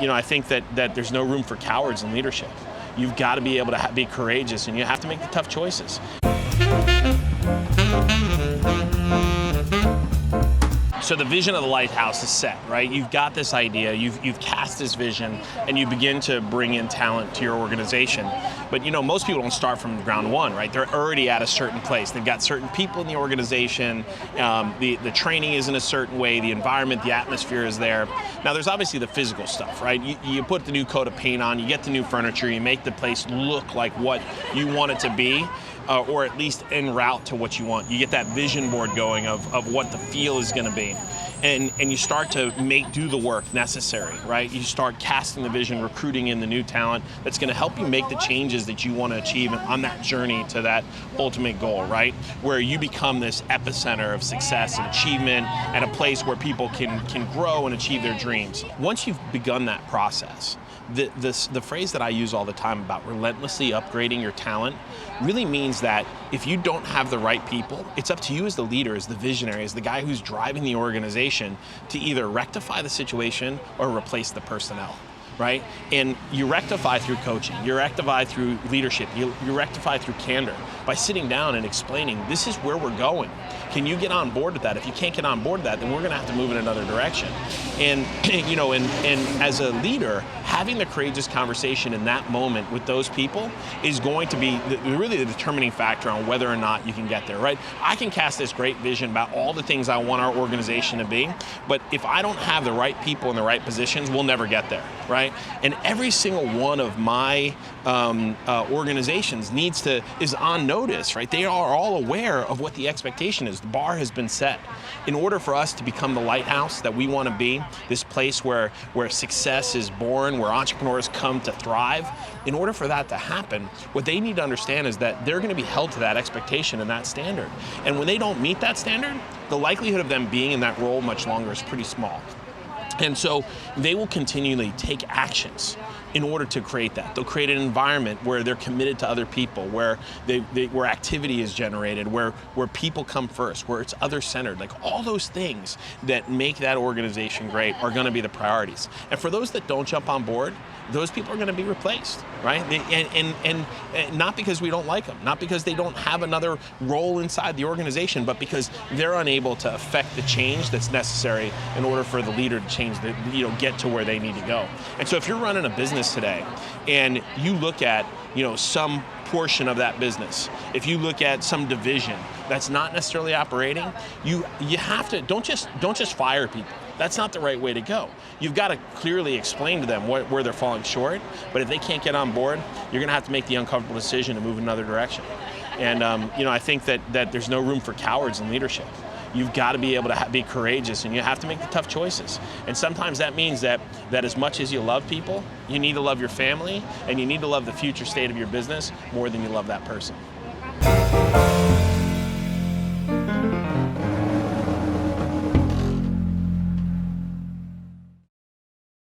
I think that there's no room for cowards in leadership. You've got to be able to be courageous, and you have to make the tough choices. So the vision of the lighthouse is set, right? You've got this idea, you've cast this vision, and you begin to bring in talent to your organization. But most people don't start from ground one, right? They're already at a certain place. They've got certain people in the organization. The training is in a certain way. The environment, the atmosphere is there. Now, there's obviously the physical stuff, right? You put the new coat of paint on, you get the new furniture, you make the place look like what you want it to be. Or at least en route to what you want. You get that vision board going of what the feel is going to be. And you start to do the work necessary, right? You start casting the vision, recruiting in the new talent that's going to help you make the changes that you want to achieve on that journey to that ultimate goal, right? Where you become this epicenter of success and achievement and a place where people can grow and achieve their dreams. Once you've begun that process, the phrase that I use all the time about relentlessly upgrading your talent really means that if you don't have the right people, it's up to you as the leader, as the visionary, as the guy who's driving the organization to either rectify the situation or replace the personnel, right? And you rectify through coaching, you rectify through leadership, you rectify through candor by sitting down and explaining, this is where we're going. Can you get on board with that? If you can't get on board with that, then we're gonna have to move in another direction. And and as a leader, having the courageous conversation in that moment with those people is going to be really the determining factor on whether or not you can get there, right? I can cast this great vision about all the things I want our organization to be, but if I don't have the right people in the right positions, we'll never get there, right? And every single one of my organizations is on notice, right? They are all aware of what the expectation is. The bar has been set. In order for us to become the lighthouse that we want to be, this place where success is born, where entrepreneurs come to thrive, in order for that to happen, what they need to understand is that they're going to be held to that expectation and that standard. And when they don't meet that standard, the likelihood of them being in that role much longer is pretty small. And so they will continually take actions in order to create that. They'll create an environment where they're committed to other people, where where activity is generated, where people come first, where it's other-centered. Like all those things that make that organization great are going to be the priorities. And for those that don't jump on board, those people are going to be replaced, right? And not because we don't like them, not because they don't have another role inside the organization, but because they're unable to affect the change that's necessary in order for the leader to change, get to where they need to go. And so if you're running a business today and you look at, some portion of that business, if you look at some division that's not necessarily operating, you have to, don't just fire people. That's not the right way to go. You've got to clearly explain to them where they're falling short, but if they can't get on board, you're gonna have to make the uncomfortable decision to move in another direction. And I think that there's no room for cowards in leadership. You've got to be able to be courageous, and you have to make the tough choices. And sometimes that means that as much as you love people, you need to love your family, and you need to love the future state of your business more than you love that person.